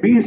20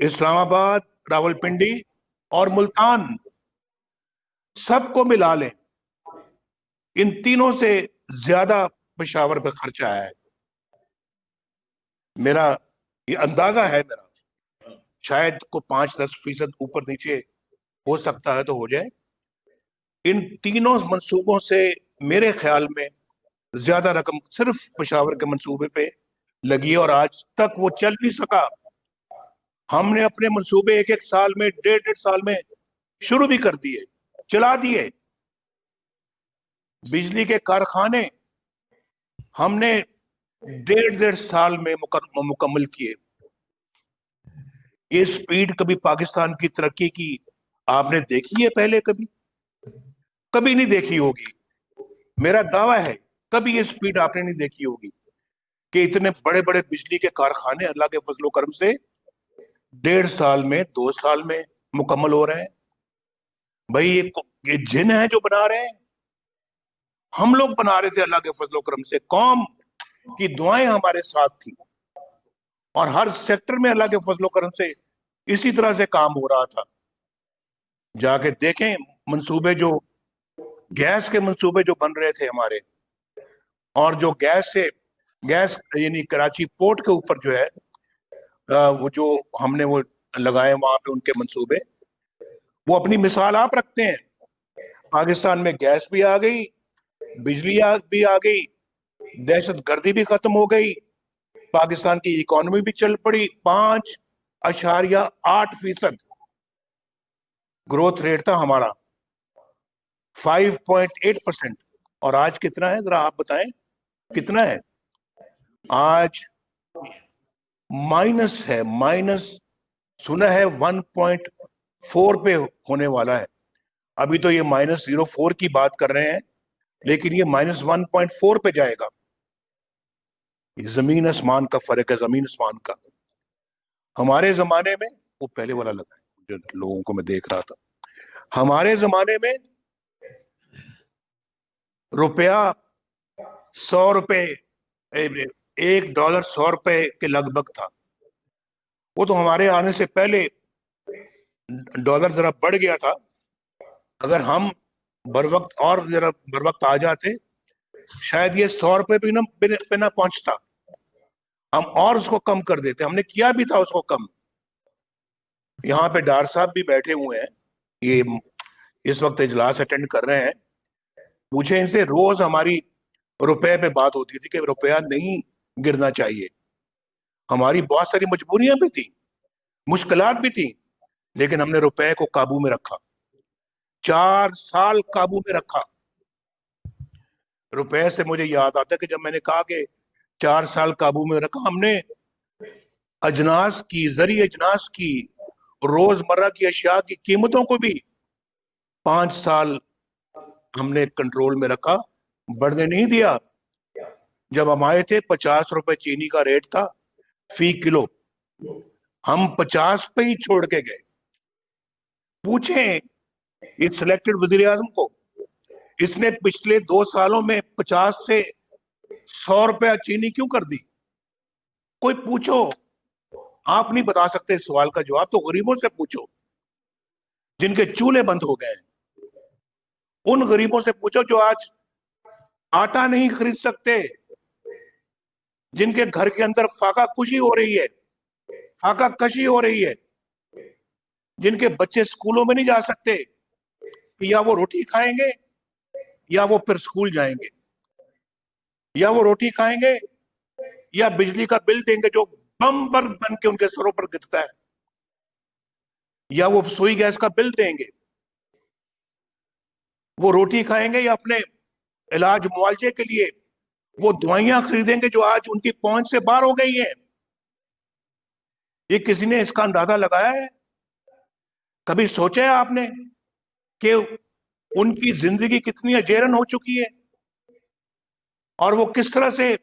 اسلام آباد, راولپنڈی اور ملتان سب کو ملا لیں, ان تینوں سے زیادہ پشاور پہ خرچہ آیا ہے. میرا یہ اندازہ ہے, میرا شاید کو 5-10% اوپر نیچے ہو سکتا ہے تو ہو جائے. ان تینوں منصوبوں سے میرے خیال میں زیادہ رقم صرف پشاور کے منصوبے پہ لگی ہے, اور آج تک وہ چل نہیں سکا. ہم نے اپنے منصوبے ایک سال میں, 1.5 سال میں شروع بھی کر دیے, چلا دیے. بجلی کے کارخانے ہم نے 1.5 سال میں مکمل کیے. یہ سپیڈ کبھی پاکستان کی ترقی کی آپ نے دیکھی ہے پہلے؟ کبھی نہیں دیکھی ہوگی. میرا دعویٰ ہے کبھی یہ سپیڈ آپ نے نہیں دیکھی ہوگی کہ اتنے بڑے بڑے بجلی کے کارخانے اللہ کے فضل و کرم سے 1.5 سال میں, 2 سال میں مکمل ہو رہے ہیں. بھائی یہ جن ہیں جو بنا رہے ہیں, ہم لوگ بنا رہے تھے اللہ کے فضل و کرم سے. قوم کی دعائیں ہمارے ساتھ تھی, اور ہر سیکٹر میں اللہ کے فضل و کرم سے اسی طرح سے کام ہو رہا تھا. جا کے دیکھیں منصوبے, جو گیس کے منصوبے جو بن رہے تھے ہمارے, اور جو گیس یعنی کراچی پورٹ کے اوپر جو ہے وہ جو ہم نے وہ لگائے وہاں پہ ان کے منصوبے, وہ اپنی مثال آپ رکھتے ہیں. پاکستان میں گیس بھی آ گئی, بجلی بھی آ گئی, دہشت گردی بھی ختم ہو گئی, پاکستان کی اکانومی بھی چل پڑی. 5.8% گروتھ ریٹ تھا ہمارا, 5.8%. اور آج کتنا ہے ذرا آپ بتائیں کتنا ہے؟ آج مائنس ہے, سنا ہے 1.4 پہ ہونے والا ہے. ابھی تو یہ -0.4 کی بات کر رہے ہیں, لیکن یہ -1.4 پہ جائے گا. یہ زمین آسمان کا فرق ہے, زمین آسمان کا. ہمارے زمانے میں, وہ پہلے والا لگا ہے جو لوگوں کو میں دیکھ رہا تھا, ہمارے زمانے میں روپیہ 100 روپے, $1 100 روپے کے لگ بھگ تھا. وہ تو ہمارے آنے سے پہلے ڈالر ذرا بڑھ گیا تھا. اگر ہم بر وقت آ جاتے, شاید یہ 100 روپے پہ نہ پہنچتا, ہم اور اس کو کم کر دیتے. ہم نے کیا بھی تھا اس کو کم. یہاں پہ ڈار صاحب بھی بیٹھے ہوئے ہیں, یہ اس وقت اجلاس اٹینڈ کر رہے ہیں. پوچھیں ان سے, روز ہماری روپے پہ بات ہوتی تھی کہ روپیہ نہیں گرنا چاہیے. ہماری بہت ساری مجبوریاں بھی تھیں, مشکلات بھی تھیں, لیکن ہم نے روپے کو قابو میں رکھا. 4 سال قابو میں رکھا. روپے سے مجھے یاد آتا ہے کہ جب میں نے کہا کہ 4 سال قابو میں رکھا, ہم نے اجناس کی, زرعی اجناس کی, روزمرہ کی اشیاء کی قیمتوں کو بھی 5 سال ہم نے کنٹرول میں رکھا, بڑھنے نہیں دیا. جب ہم آئے تھے 50 روپے چینی کا ریٹ تھا فی کلو, ہم 50 پہ ہی چھوڑ کے گئے. پوچھیں اس سلیکٹڈ وزیر اعظم کو, اس نے پچھلے 2 سالوں میں 50 سے 100 روپے چینی کیوں کر دی؟ کوئی پوچھو, آپ نہیں بتا سکتے اس سوال کا جواب, تو غریبوں سے پوچھو جن کے چولہے بند ہو گئے ہیں. ان غریبوں سے پوچھو جو آج آٹا نہیں خرید سکتے, جن کے گھر کے اندر فاقہ کشی ہو رہی ہے, جن کے بچے سکولوں میں نہیں جا سکتے, یا وہ روٹی کھائیں گے یا وہ پھر سکول جائیں گے, یا وہ روٹی کھائیں گے یا بجلی کا بل دیں گے جو بم بن کے ان کے سروں پر گرتا ہے, یا وہ سوئی گیس کا بل دیں گے. وہ روٹی کھائیں گے یا اپنے علاج معالجے کے لیے وہ دوائیاں خریدیں گے جو آج ان کی پہنچ سے باہر ہو گئی ہیں. یہ کسی نے اس کا اندازہ لگایا ہے؟ کبھی سوچا ہے آپ نے کہ ان کی زندگی کتنی اجیرن ہو چکی ہے, اور وہ کس طرح سے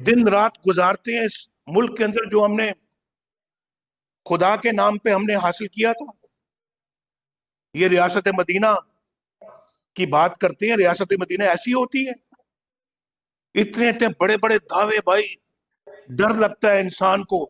دن رات گزارتے ہیں اس ملک کے اندر جو ہم نے خدا کے نام پہ ہم نے حاصل کیا تھا. یہ ریاست مدینہ کی بات کرتے ہیں, ریاست مدینہ ایسی ہوتی ہے؟ اتنے بڑے بڑے دعوے, بھائی ڈر لگتا ہے انسان کو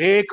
1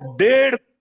1.5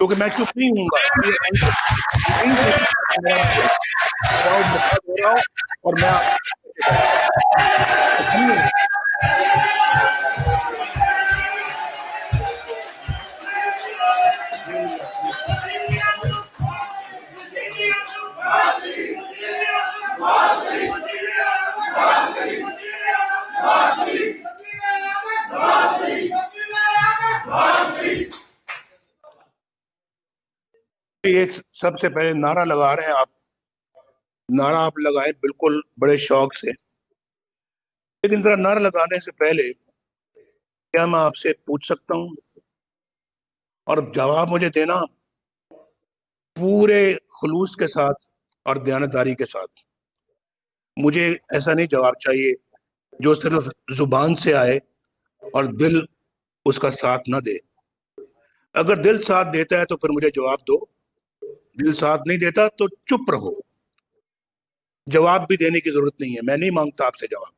کیونکہ میں چپ نہیں ہوں گا. اور میں ایک سب سے پہلے نعرہ لگا رہے ہیں آپ, نعرہ آپ لگائیں بالکل بڑے شوق سے, لیکن ذرا نعرہ لگانے سے پہلے کیا میں آپ سے پوچھ سکتا ہوں, اور جواب مجھے دینا پورے خلوص کے ساتھ اور دیانتداری کے ساتھ. مجھے ایسا نہیں جواب چاہیے جو صرف زبان سے آئے اور دل اس کا ساتھ نہ دے. اگر دل ساتھ دیتا ہے تو پھر مجھے جواب دو, دل ساتھ نہیں دیتا تو چپ رہو. جواب بھی دینے کی ضرورت نہیں ہے, میں نہیں مانگتا آپ سے جواب.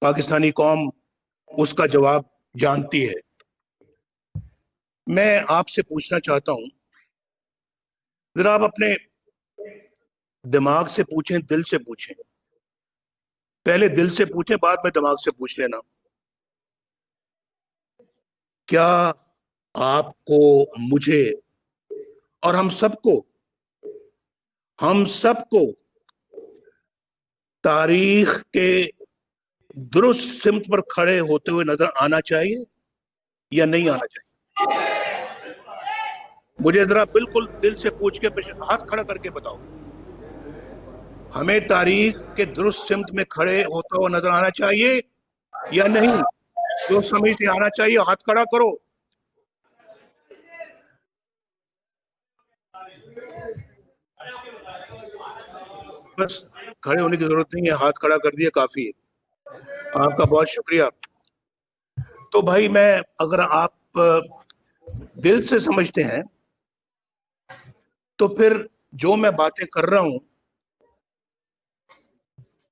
پاکستانی قوم اس کا جواب جانتی ہے. میں آپ سے پوچھنا چاہتا ہوں, ذرا آپ اپنے دماغ سے پوچھیں, دل سے پوچھیں. پہلے دل سے پوچھیں, بعد میں دماغ سے پوچھ لینا. کیا آپ کو, مجھے اور ہم سب کو تاریخ کے درست سمت پر کھڑے ہوتے ہوئے نظر آنا چاہیے یا نہیں آنا چاہیے؟ مجھے ذرا بالکل دل سے پوچھ کے ہاتھ کھڑا کر کے بتاؤ. ہمیں تاریخ کے درست سمت میں کھڑے ہوتا ہوا نظر آنا چاہیے یا نہیں؟ جو سمجھتے آنا چاہیے ہاتھ کھڑا کرو. بس کھڑے ہونے کی ضرورت نہیں ہے, ہاتھ کھڑا کر دیا کافی ہے. آپ کا بہت شکریہ. تو بھائی, میں اگر آپ دل سے سمجھتے ہیں تو پھر جو میں باتیں کر رہا ہوں,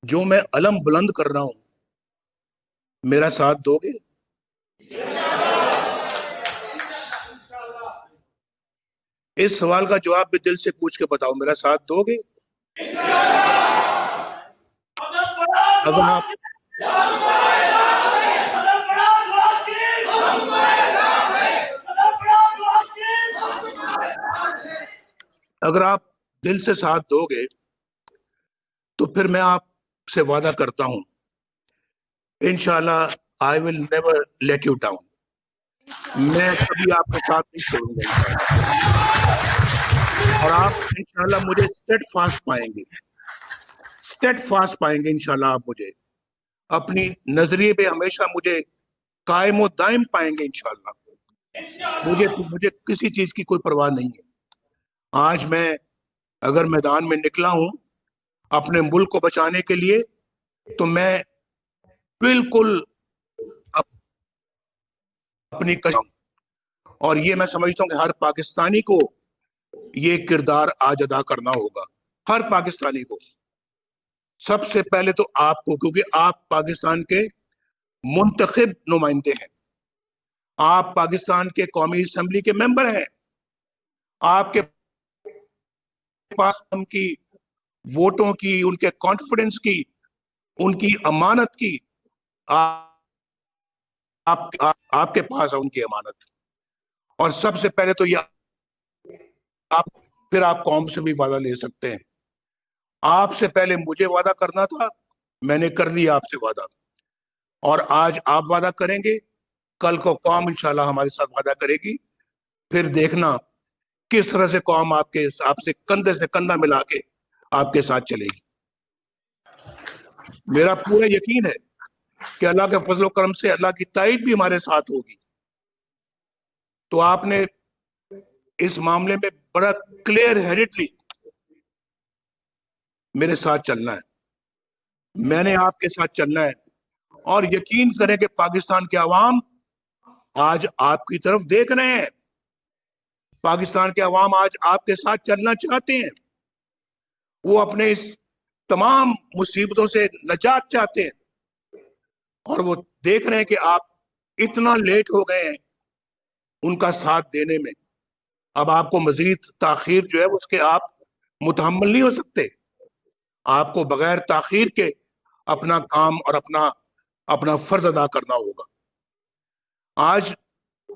جو میں علم بلند کر رہا ہوں, میرا ساتھ دو گے؟ اس سوال کا جواب بھی دل سے پوچھ کے بتاؤ, میرا ساتھ دو گے؟ اگر آپ دل سے ساتھ دو گے تو پھر میں آپ سے وعدہ کرتا ہوں, انشاءاللہ I will never let you down. میں کبھی آپ کا ساتھ نہیں چھوڑوں گا, اور آپ انشاءاللہ مجھے اسٹیڈ فاسٹ پائیں گے انشاءاللہ. آپ مجھے اپنی نظریے پہ ہمیشہ مجھے قائم و دائم پائیں گے انشاءاللہ. مجھے کسی چیز کی کوئی پرواہ نہیں ہے. آج میں اگر میدان میں نکلا ہوں اپنے ملک کو بچانے کے لیے, تو میں بالکل اپنی اور یہ میں سمجھتا ہوں کہ ہر پاکستانی کو یہ کردار آج ادا کرنا ہوگا. ہر پاکستانی کو, سب سے پہلے تو آپ کو, کیونکہ آپ پاکستان کے منتخب نمائندے ہیں, آپ پاکستان کے قومی اسمبلی کے ممبر ہیں. آپ کے پاس ان کی ووٹوں کی, ان کے کانفیڈنس کی, ان کی امانت کی, آپ کے پاس ہے ان کی امانت. اور سب سے پہلے تو یہ پھر آپ قوم سے بھی وعدہ لے سکتے ہیں. آپ سے پہلے مجھے وعدہ کرنا تھا, میں نے کر لیا آپ سے وعدہ, اور آج آپ وعدہ کریں گے, کل کو قوم انشاءاللہ ہمارے ساتھ وعدہ کرے گی. پھر دیکھنا کس طرح سے قوم آپ سے کندھے سے کندھا ملا کے آپ کے ساتھ چلے گی. میرا پورا یقین ہے کہ اللہ کے فضل و کرم سے اللہ کی تائید بھی ہمارے ساتھ ہوگی. تو آپ نے اس معاملے میں بڑا کلیئر ہیڈڈلی میرے ساتھ چلنا ہے, میں نے آپ کے ساتھ چلنا ہے. اور یقین کریں کہ پاکستان کے عوام آج آپ کی طرف دیکھ رہے ہیں. پاکستان کے عوام آج آپ کے ساتھ چلنا چاہتے ہیں. وہ اپنے اس تمام مصیبتوں سے نجات چاہتے ہیں, اور وہ دیکھ رہے ہیں کہ آپ اتنا لیٹ ہو گئے ہیں ان کا ساتھ دینے میں. اب آپ کو مزید تاخیر جو ہے اس کے آپ متحمل نہیں ہو سکتے. آپ کو بغیر تاخیر کے اپنا کام اور اپنا فرض ادا کرنا ہوگا. آج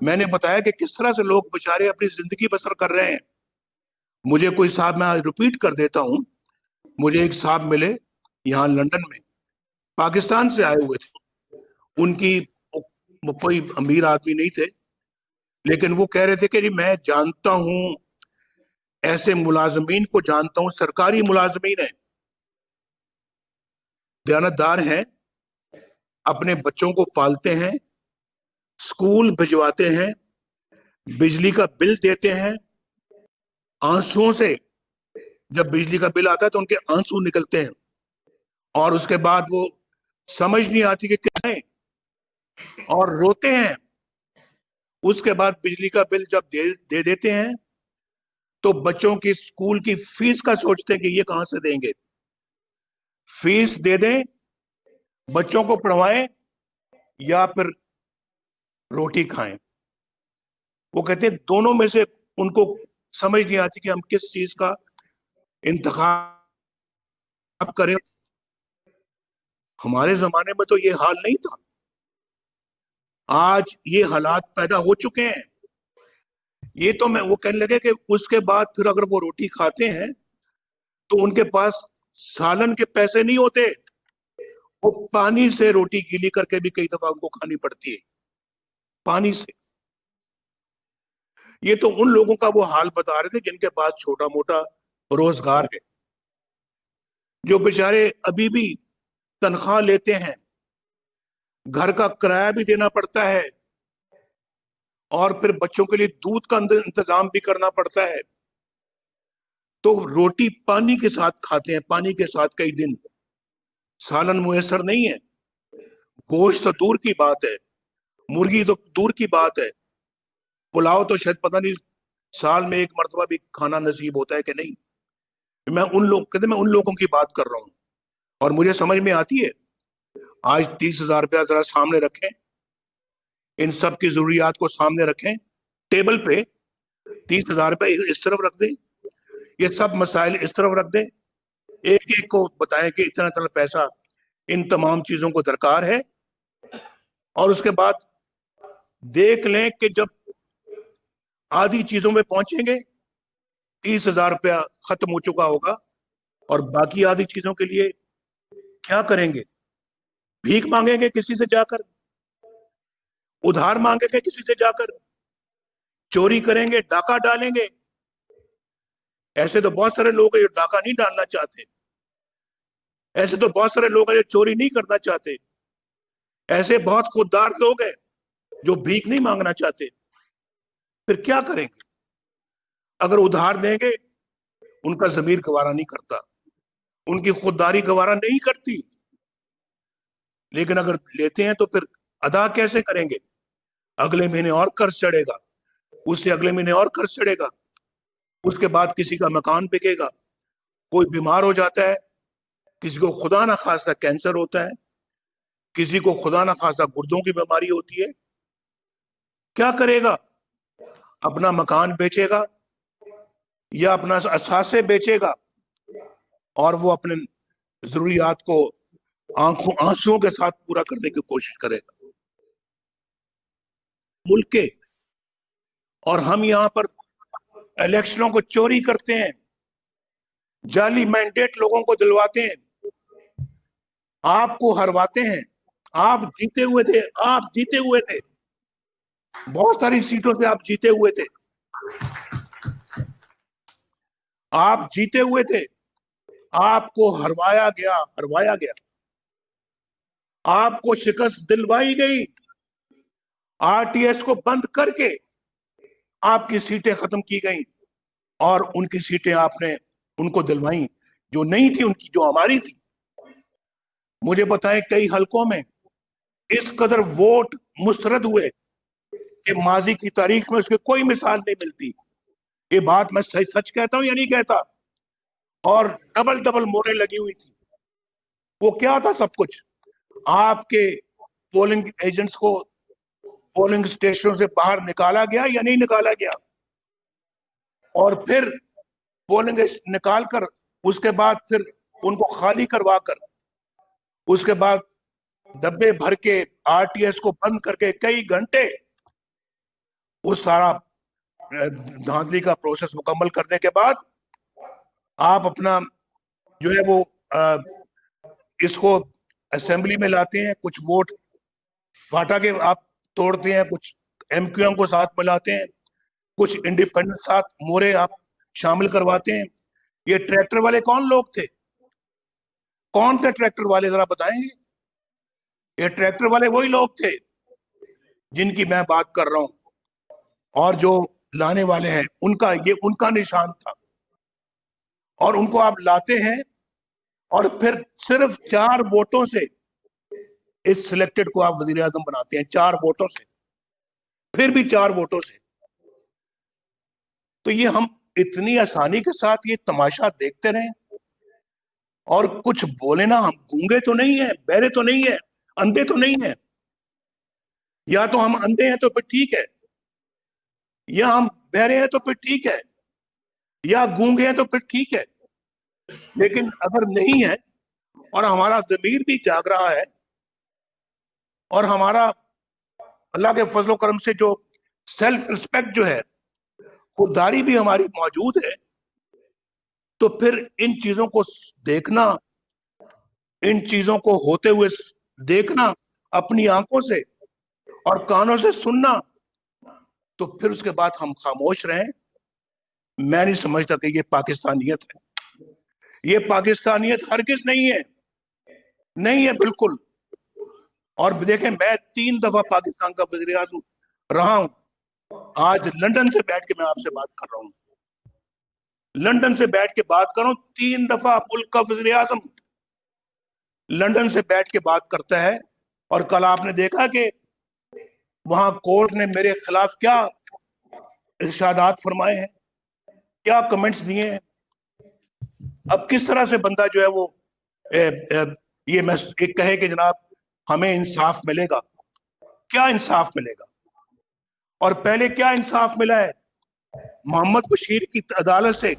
میں نے بتایا کہ کس طرح سے لوگ بیچارے اپنی زندگی بسر کر رہے ہیں. مجھے کوئی صاحب، میں آج ریپیٹ کر دیتا ہوں، مجھے ایک صاحب ملے یہاں لندن میں، پاکستان سے آئے ہوئے تھے. ان کی کوئی امیر آدمی نہیں تھے، لیکن وہ کہہ رہے تھے کہ جی میں جانتا ہوں، ایسے ملازمین کو جانتا ہوں، سرکاری ملازمین ہیں، دیانتدار ہیں، اپنے بچوں کو پالتے ہیں، اسکول بھجواتے ہیں، بجلی کا بل دیتے ہیں، آنسوؤں سے جب بجلی کا بل آتا ہے تو ان کے آنسو نکلتے ہیں، اور اس کے بعد وہ سمجھ نہیں آتی کہ کیا ہے اور روتے ہیں. اس کے بعد بجلی کا بل جب دے دیتے ہیں تو بچوں کی اسکول کی فیس کا سوچتے ہیں کہ یہ کہاں سے دیں گے. فیس دے دیں، بچوں کو پڑھوائیں، یا پھر روٹی کھائیں. وہ کہتے ہیں دونوں میں سے ان کو سمجھ نہیں آتی کہ ہم کس چیز کا انتخاب کریں. ہمارے زمانے میں تو یہ حال نہیں تھا. آج یہ حالات پیدا ہو چکے ہیں. یہ تو وہ کہنے لگے کہ اس کے بعد پھر اگر وہ روٹی کھاتے ہیں تو ان کے پاس سالن کے پیسے نہیں ہوتے، وہ پانی سے روٹی گیلی کر کے بھی کئی دفعہ ان کو کھانی پڑتی ہے، پانی سے. یہ تو ان لوگوں کا وہ حال بتا رہے تھے جن کے پاس چھوٹا موٹا روزگار ہے، جو بیچارے ابھی بھی تنخواہ لیتے ہیں، گھر کا کرایہ بھی دینا پڑتا ہے، اور پھر بچوں کے لیے دودھ کا انتظام بھی کرنا پڑتا ہے. تو روٹی پانی کے ساتھ کھاتے ہیں، پانی کے ساتھ کئی دن. سالن میسر نہیں ہے، گوشت تو دور کی بات ہے، مرغی تو دور کی بات ہے، پلاؤ تو شاید پتہ نہیں سال میں ایک مرتبہ بھی کھانا نصیب ہوتا ہے کہ نہیں. میں ان لوگوں کی بات کر رہا ہوں. اور مجھے سمجھ میں آتی ہے، آج 30,000 روپیہ ذرا سامنے رکھیں، ان سب کی ضروریات کو سامنے رکھیں ٹیبل پہ، 30,000 روپے اس طرف رکھ دیں، یہ سب مسائل اس طرف رکھ دیں، ایک ایک کو بتائیں کہ اتنا اتنا پیسہ ان تمام چیزوں کو درکار ہے، اور اس کے بعد دیکھ لیں کہ جب آدھی چیزوں میں پہنچیں گے 30,000 روپیہ ختم ہو چکا ہوگا، اور باقی آدھی چیزوں کے لیے کیا کریں گے؟ بھیک مانگیں گے کسی سے جا کر، ادھار مانگیں گے کسی سے جا کر، چوری کریں گے، ڈاکہ ڈالیں گے. ایسے تو بہت سارے لوگ ہیں جو ڈاکہ نہیں ڈالنا چاہتے، ایسے تو بہت سارے لوگ ہیں جو چوری نہیں کرنا چاہتے، ایسے بہت خوددار لوگ ہیں جو بھیک نہیں مانگنا چاہتے. پھر کیا کریں گے؟ اگر ادھار دیں گے ان کا ضمیر گوارا نہیں کرتا، ان کی خودداری گوارا نہیں کرتی. لیکن اگر لیتے ہیں تو پھر ادا کیسے کریں گے؟ اگلے مہینے اور قرض چڑھے گا، اس سے اگلے مہینے اور قرض چڑھے گا، اس کے بعد کسی کا مکان بکے گا، کوئی بیمار ہو جاتا ہے، کسی کو خدا نہ خواستہ کینسر ہوتا ہے، کسی کو خدا نہ خواستہ گردوں کی بیماری ہوتی ہے. کیا کرے گا؟ اپنا مکان بیچے گا یا اپنا اثاثے بیچے گا، اور وہ اپنے ضروریات کو آنسوؤں کے ساتھ پورا کرنے کی کوشش کرے گا. ملک کے، اور ہم یہاں پر الیکشنوں کو چوری کرتے ہیں، جعلی مینڈیٹ لوگوں کو دلواتے ہیں، آپ کو ہرواتے ہیں. آپ جیتے ہوئے تھے، بہت ساری سیٹوں سے آپ جیتے ہوئے تھے، آپ کو ہروایا گیا، آپ کو شکست دلوائی گئی. آر ٹی ایس کو بند کر کے آپ کی سیٹیں ختم کی گئیں، اور ان کی سیٹیں آپ نے ان کو دلوائیں جو نہیں تھی، ان کی جو ہماری تھی. مجھے بتائیں کئی حلقوں میں اس قدر ووٹ مسترد ہوئے کہ ماضی کی تاریخ میں اس کی کوئی مثال نہیں ملتی. یہ بات میں سچ کہتا ہوں یا نہیں کہتا؟ اور ڈبل موریں لگی ہوئی تھی. وہ کیا تھا؟ سب کچھ آپ کے پولنگ ایجنٹس کو پولنگ اسٹیشنوں سے باہر نکالا گیا یا نہیں نکالا گیا؟ اور پھر پولنگ نکال کر اس کے بعد پھر ان کو خالی کروا کر اس کے بعد ڈبے بھر کے آر ٹی ایس کو بند کر کے کئی گھنٹے وہ سارا دھاندلی کا پروسیس مکمل کرنے کے بعد آپ اپنا جو ہے وہ اس کو اسمبلی میں لاتے ہیں, کچھ ووٹ فاٹا کے آپ توڑتے ہیں, کچھ ایم کیو ایم کو ساتھ ملاتے ہیں, کچھ انڈیپینڈنٹ ساتھ مورے آپ شامل کرواتے ہیں. یہ ٹریکٹر والے کون لوگ تھے؟ کون تھے ٹریکٹر والے؟ ذرا بتائیں گے. یہ ٹریکٹر والے وہی لوگ تھے جن کی میں بات کر رہا ہوں, اور جو لانے والے ہیں یہ ان کا نشان تھا. اور ان کو آپ لاتے ہیں اور پھر صرف 4 ووٹوں سے اس سلیکٹڈ کو آپ وزیر اعظم بناتے ہیں. 4 ووٹوں سے, پھر بھی 4 ووٹوں سے. تو یہ ہم اتنی آسانی کے ساتھ یہ تماشا دیکھتے رہیں اور کچھ بولے نا. ہم گونگے تو نہیں ہیں, بہرے تو نہیں ہیں, اندھے تو نہیں ہیں. یا تو ہم اندھے ہیں تو پھر ٹھیک ہے, یا ہم بہرے ہیں تو پھر ٹھیک ہے, یا گونگے ہیں تو پھر ٹھیک ہے. لیکن اگر نہیں ہے اور ہمارا ضمیر بھی جاگ رہا ہے اور ہمارا اللہ کے فضل و کرم سے جو سیلف رسپیکٹ جو ہے, خودداری بھی ہماری موجود ہے, تو پھر ان چیزوں کو دیکھنا, ان چیزوں کو ہوتے ہوئے دیکھنا اپنی آنکھوں سے اور کانوں سے سننا, تو پھر اس کے بعد ہم خاموش رہیں. میں نہیں سمجھتا کہ یہ پاکستانیت ہے. یہ پاکستانیت ہرگز نہیں ہے, نہیں ہے بالکل. اور دیکھیں, میں 3 دفعہ پاکستان کا وزیر اعظم رہا ہوں. آج لندن سے بیٹھ کے میں آپ سے بات کر رہا ہوں, لندن سے بیٹھ کے بات کر رہا ہوں. 3 دفعہ ملک کا وزیر اعظم لندن سے بیٹھ کے بات کرتا ہے. اور کل آپ نے دیکھا کہ وہاں کورٹ نے میرے خلاف کیا ارشادات فرمائے ہیں, کیا کمنٹس دیے ہیں. اب کس طرح سے بندہ جو ہے وہ یہ کہے کہ جناب ہمیں انصاف ملے گا؟ کیا انصاف ملے گا؟ اور پہلے کیا انصاف ملا ہے محمد بشیر کی عدالت سے؟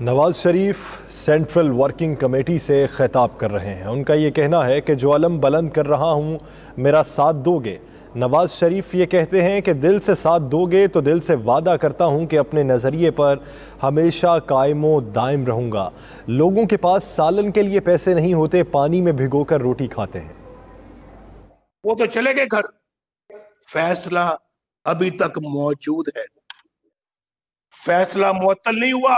Nawaz Sharif central working committee سے خطاب کر رہے ہیں. ان کا یہ کہنا ہے کہ جو علم بلند کر رہا ہوں میرا ساتھ دو گے. نواز شریف یہ کہتے ہیں کہ دل سے ساتھ دو گے تو دل سے وعدہ کرتا ہوں کہ اپنے نظریے پر ہمیشہ قائم و دائم رہوں گا. لوگوں کے پاس سالن کے لیے پیسے نہیں ہوتے, پانی میں بھگو کر روٹی کھاتے ہیں. وہ تو چلے گئے گھر, فیصلہ ابھی تک موجود ہے. فیصلہ معطل نہیں ہوا,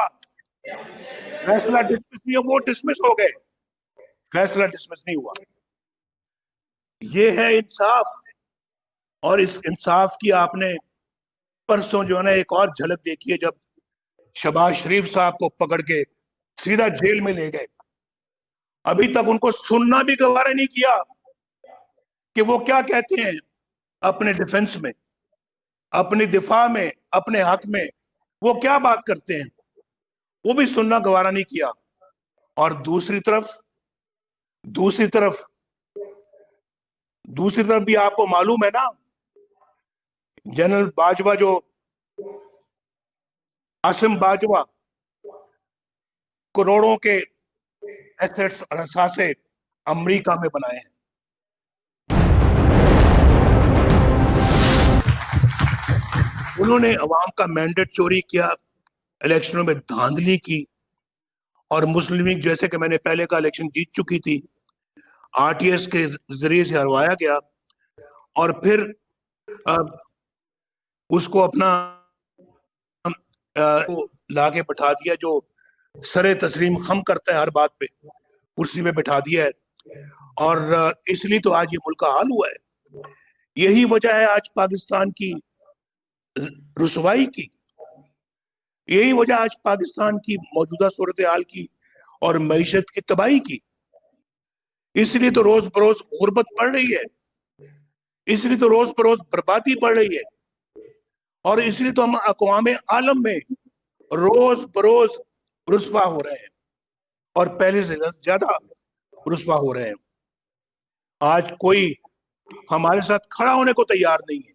فیصلہ ڈسمس نہیں ہوا, وہ ڈسمس ہو گئے, فیصلہ ڈسمس نہیں ہوا. یہ ہے انصاف. اور اس انصاف کی آپ نے پرسوں جو ہے نا ایک اور جھلک دیکھی ہے, جب شہباز شریف صاحب کو پکڑ کے سیدھا جیل میں لے گئے. ابھی تک ان کو سننا بھی گوارا نہیں کیا کہ وہ کیا کہتے ہیں اپنے ڈیفنس میں, اپنی دفاع میں, اپنے حق میں وہ کیا بات کرتے ہیں, وہ بھی سننا گوارا نہیں کیا. اور دوسری طرف بھی آپ کو معلوم ہے نا, جنرل باجوہ جو عاصم باجوہ کروڑوں کے ایسٹس اور اثاثے امریکہ میں بنائے ہیں. انہوں نے عوام کا مینڈیٹ چوری کیا, الیکشنوں میں دھاندلی کی, اور مسلم لیگ جیسے کہ میں نے پہلے کا الیکشن جیت چکی تھی, آر ٹی ایس کے ذریعے سے ہروایا گیا, اور پھر اس کو اپنا لا کے بٹھا دیا, جو سر تسلیم خم کرتا ہے ہر بات پہ, کرسی میں بٹھا دیا ہے. اور اس لیے تو آج یہ ملک کا حال ہوا ہے. یہی وجہ ہے آج پاکستان کی رسوائی کی, یہی وجہ آج پاکستان کی موجودہ صورتحال کی اور معیشت کی تباہی کی. اس لیے تو روز بروز غربت بڑھ رہی ہے, اس لیے تو روز بروز بربادی بڑھ رہی ہے, اور اس لیے تو ہم اقوام عالم میں روز بروز رسوا ہو رہے ہیں, اور پہلے سے زیادہ رسوا ہو رہے ہیں. آج کوئی ہمارے ساتھ کھڑا ہونے کو تیار نہیں ہے.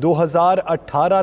2018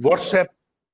WhatsApp